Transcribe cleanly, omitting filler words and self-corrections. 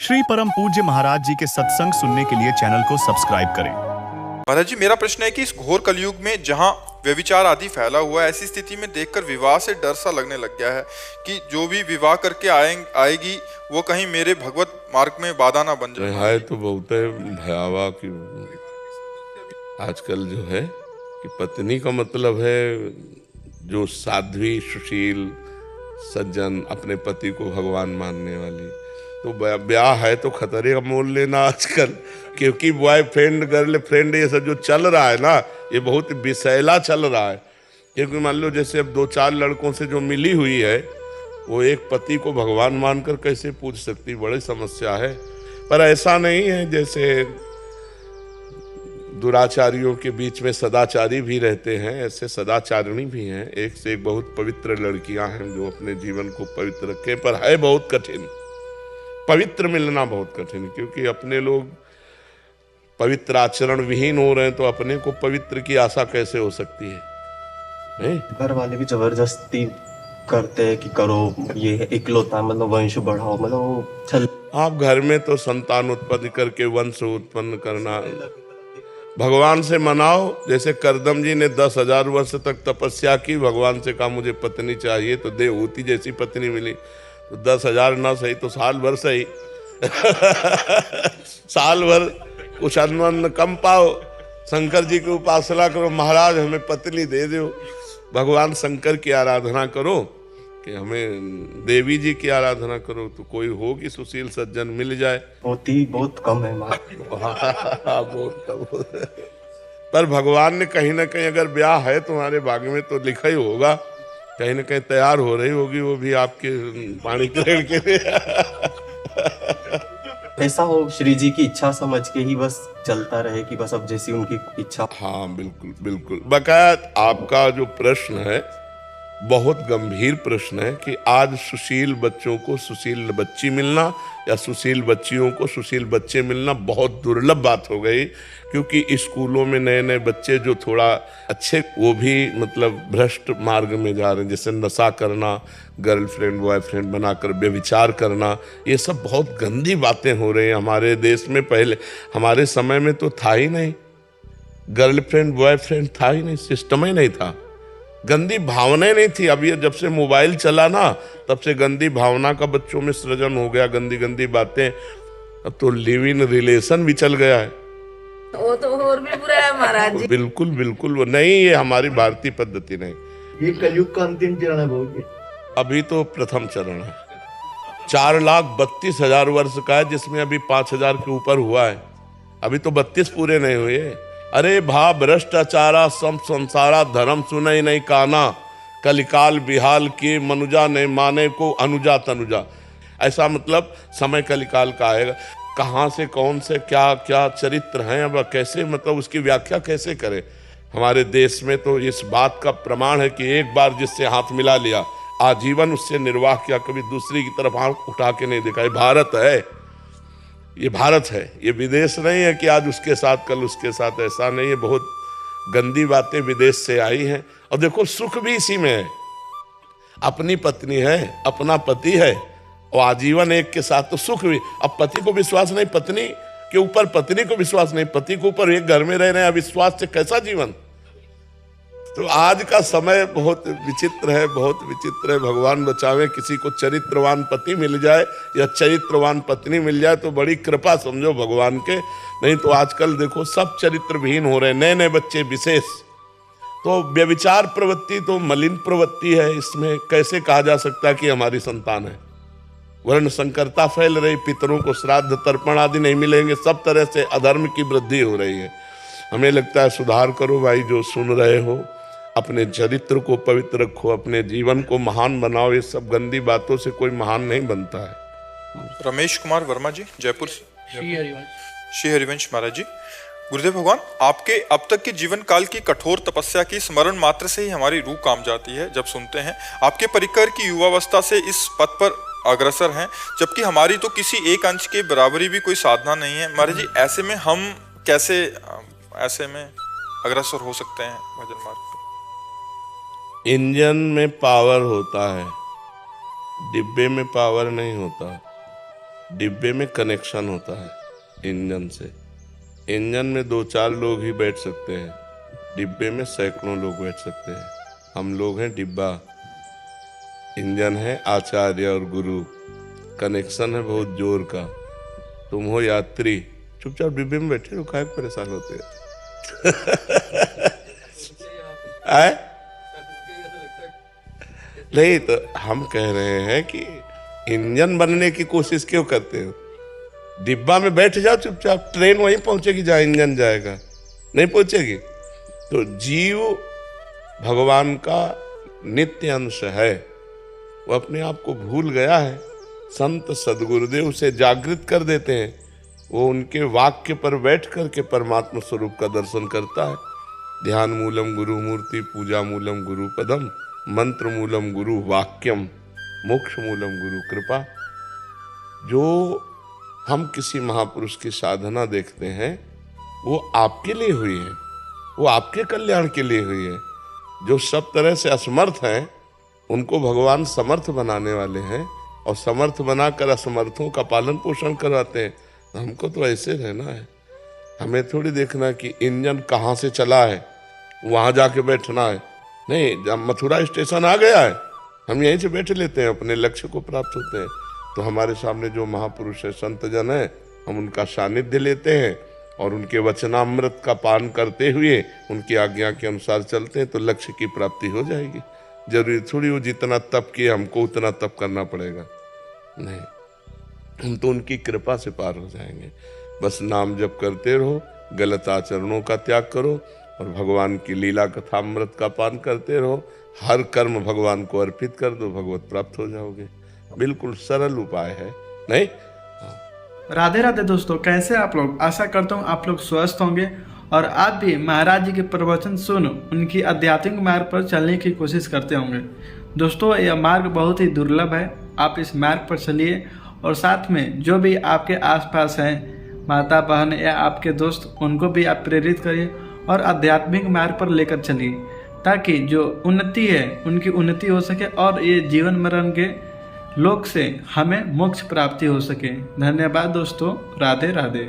श्री परम पूज्य महाराज जी के सत्संग सुनने के लिए चैनल को सब्सक्राइब करें। महाराज जी, मेरा प्रश्न है कि इस घोर कलयुग में जहाँ व्यभिचार आदि फैला हुआ है, ऐसी स्थिति में देखकर विवाह से डर सा लगने लग गया है कि जो भी विवाह करके आएगी वो कहीं मेरे भगवत मार्ग में बाधा ना बन जाए। है तो बहुत भयावह कि आजकल जो है कि पत्नी का मतलब है जो साध्वी सुशील सज्जन अपने पति को भगवान मानने वाली। तो ब्याह है तो खतरे का मोल लेना आजकल, क्योंकि बॉयफ्रेंड गर्लफ्रेंड ये सब जो चल रहा है ना, ये बहुत विषैला चल रहा है। क्योंकि मान लो जैसे अब 2-4 लड़कों से जो मिली हुई है, वो एक पति को भगवान मानकर कैसे पूछ सकती, बड़ी समस्या है। पर ऐसा नहीं है, जैसे दुराचारियों के बीच में सदाचारी भी रहते हैं, ऐसे सदाचारिणी भी हैं। एक से एक बहुत पवित्र लड़कियां हैं जो अपने जीवन को पवित्र रखें, पर है बहुत कठिन, पवित्र मिलना बहुत कठिन। क्योंकि अपने लोग पवित्र आचरण विहीन हो रहे हैं, तो अपने को पवित्र की आशा कैसे हो सकती है? नहीं, घर वाले भी जबरदस्ती करते हैं कि करो, ये इकलौता मतलब वंश बढ़ाओ, मतलब चल। आप घर में तो संतान उत्पन्न करके वंश उत्पन्न करना, भगवान से मनाओ। जैसे करदम जी ने 10,000 वर्ष तक तपस्या की, भगवान से कहा मुझे पत्नी चाहिए, तो देवहूति जैसी पत्नी मिली। तो 10,000 ना सही तो साल भर सही साल भर कुछ अन्न कम पाओ, शंकर जी की उपासना करो, महाराज हमें पत्नी दे दो। भगवान शंकर की आराधना करो कि हमें देवी जी की आराधना करो, तो कोई हो कि सुशील सज्जन मिल जाए। बहुत कम है बहुत कम। पर भगवान ने कहीं ना कहीं, अगर ब्याह है तुम्हारे भाग्य में तो लिखा ही होगा, कहीं ना कहीं तैयार हो रही होगी वो भी आपके पानी ग्रहण के लिए। ऐसा हो श्री जी की इच्छा समझ के ही बस चलता रहे कि बस अब जैसी उनकी इच्छा। हाँ बिल्कुल बिल्कुल। बकाया आपका जो प्रश्न है बहुत गंभीर प्रश्न है कि आज सुशील बच्चों को सुशील बच्ची मिलना या सुशील बच्चियों को सुशील बच्चे मिलना बहुत दुर्लभ बात हो गई। क्योंकि स्कूलों में नए नए बच्चे जो थोड़ा अच्छे, वो भी मतलब भ्रष्ट मार्ग में जा रहे हैं। जैसे नशा करना, गर्लफ्रेंड बॉयफ्रेंड बनाकर व्यभिचार करना, ये सब बहुत गंदी बातें हो रही हैं हमारे देश में। पहले हमारे समय में तो था ही नहीं, गर्लफ्रेंड बॉयफ्रेंड था ही नहीं, सिस्टम ही नहीं था, गंदी भावनाएं नहीं थी। अब ये जब से मोबाइल चला ना, तब से गंदी भावना का बच्चों में सृजन हो गया, गंदी गंदी बातें। अब तो लिव इन रिलेशन भी चल गया है, वो तो और भी बुरा है महाराज जी। बिल्कुल बिल्कुल वो नहीं, ये हमारी भारतीय पद्धति नहीं। ये कलयुग का अंतिम चरण है बहुत। अभी तो प्रथम चरण है, 4,32,000 वर्ष का है, जिसमें अभी 5,000 के ऊपर हुआ है। अभी तो 32 पूरे नहीं हुए। अरे भा भ्रष्टाचारा सम संसारा धर्म सुनई नहीं काना, कलिकाल बिहाल के मनुजा ने माने को अनुजा तनुजा। ऐसा मतलब समय कलिकाल का आएगा। कहाँ से कौन से क्या क्या चरित्र हैं, अब कैसे मतलब उसकी व्याख्या कैसे करें। हमारे देश में तो इस बात का प्रमाण है कि एक बार जिससे हाथ मिला लिया, आजीवन उससे निर्वाह किया, कभी दूसरी की तरफ आंख उठा के नहीं देखा। ये भारत है, ये भारत है, ये विदेश नहीं है कि आज उसके साथ कल उसके साथ। ऐसा नहीं है, बहुत गंदी बातें विदेश से आई हैं। और देखो सुख भी इसी में है, अपनी पत्नी है, अपना पति है, और आजीवन एक के साथ, तो सुख भी। अब पति को विश्वास नहीं, पत्नी के ऊपर पत्नी को विश्वास नहीं, पति के ऊपर एक घर में रह रहे हैं, अविश्वास से कैसा जीवन। तो आज का समय बहुत विचित्र है, बहुत विचित्र है। भगवान बचावे, किसी को चरित्रवान पति मिल जाए या चरित्रवान पत्नी मिल जाए तो बड़ी कृपा समझो भगवान के। नहीं तो आजकल देखो सब चरित्रविहीन हो रहे हैं, नए नए बच्चे विशेष। तो व्यभिचार प्रवृत्ति तो मलिन प्रवृत्ति है, इसमें कैसे कहा जा सकता है कि हमारी संतान है। वर्ण संकरता फैल रही, पितरों को श्राद्ध तर्पण आदि नहीं मिलेंगे, सब तरह से अधर्म की वृद्धि हो रही है। हमें लगता है सुधार करो भाई, जो सुन रहे हो, अपने चरित्र को पवित्र रखो, अपने जीवन को महान बनाओ। ये सब गंदी बातों से कोई महान नहीं बनता है। रमेश कुमार वर्मा जी, जयपुर। श्री हरिवंश महाराज जी, गुरुदेव भगवान, आपके अब तक के जीवन काल की कठोर तपस्या की स्मरण मात्र से ही हमारी रूह काम जाती है। जब सुनते हैं आपके परिकर की युवावस्था से इस पथ पर अग्रसर हैं, जबकि हमारी तो किसी एक अंश के बराबरी भी कोई साधना नहीं है। महाराज जी, ऐसे में हम कैसे ऐसे में अग्रसर हो सकते हैं भजन मार्ग पे? इंजन में पावर होता है, डिब्बे में पावर नहीं होता। डिब्बे में कनेक्शन होता है इंजन से। इंजन में 2-4 लोग ही बैठ सकते हैं, डिब्बे में सैकड़ों लोग बैठ सकते हैं। हम लोग हैं डिब्बा, इंजन है आचार्य और गुरु, कनेक्शन है बहुत जोर का। तुम हो यात्री, चुपचाप डिब्बे में बैठे हो, काहे परेशान होते हैं? नहीं तो हम कह रहे हैं कि इंजन बनने की कोशिश क्यों करते हो? डिब्बा में बैठ जाओ चुपचाप, ट्रेन वहीं पहुंचेगी जहां इंजन जाएगा, नहीं पहुंचेगी? तो जीव भगवान का नित्य अंश है, वो अपने आप को भूल गया है। संत सदगुरुदेव उसे जागृत कर देते हैं, वो उनके वाक्य पर बैठ करके परमात्मा स्वरूप का दर्शन करता है। ध्यान मूलम गुरु मूर्ति, पूजा मूलम गुरु पदम, मंत्र मूलम गुरु वाक्यम, मोक्ष मूलम गुरु कृपा। जो हम किसी महापुरुष की साधना देखते हैं वो आपके लिए हुई है, वो आपके कल्याण के लिए हुई है। जो सब तरह से असमर्थ हैं उनको भगवान समर्थ बनाने वाले हैं, और समर्थ बनाकर असमर्थों का पालन पोषण करवाते हैं। हमको तो ऐसे रहना है, हमें थोड़ी देखना कि इंजन कहाँ से चला है, वहाँ जाके बैठना है। नहीं, जब मथुरा स्टेशन आ गया है हम यहीं से बैठ लेते हैं, अपने लक्ष्य को प्राप्त होते हैं। तो हमारे सामने जो महापुरुष है, संत जन है, हम उनका सानिध्य लेते हैं और उनके वचनामृत का पान करते हुए उनकी आज्ञा के अनुसार चलते हैं, तो लक्ष्य की प्राप्ति हो जाएगी। जरूरी थोड़ी वो जितना तप किया हमको उतना तप करना पड़ेगा, नहीं, हम तो उनकी कृपा से पार हो जाएंगे। बस नाम जप करते रहो, गलत आचरणों का त्याग करो और भगवान की लीला कथामृत का पान करते रहो। हर कर्म भगवान को अर्पित कर दो, भगवत प्राप्त हो जाओगे। बिल्कुल सरल उपाय है, नहीं? राधे राधे दोस्तों, कैसे आप लोग? आशा करता हूँ आप लोग स्वस्थ होंगे और आप भी महाराज जी के प्रवचन सुन उनकी आध्यात्मिक मार्ग पर चलने की कोशिश करते होंगे। दोस्तों, यह मार्ग बहुत ही दुर्लभ है, आप इस मार्ग पर चलिए और साथ में जो भी आपके आसपास हैं, माता बहन या आपके दोस्त, उनको भी आप प्रेरित करिए और आध्यात्मिक मार्ग पर लेकर चलिए, ताकि जो उन्नति है उनकी उन्नति हो सके और ये जीवन मरण के लोक से हमें मोक्ष प्राप्ति हो सके। धन्यवाद दोस्तों, राधे राधे।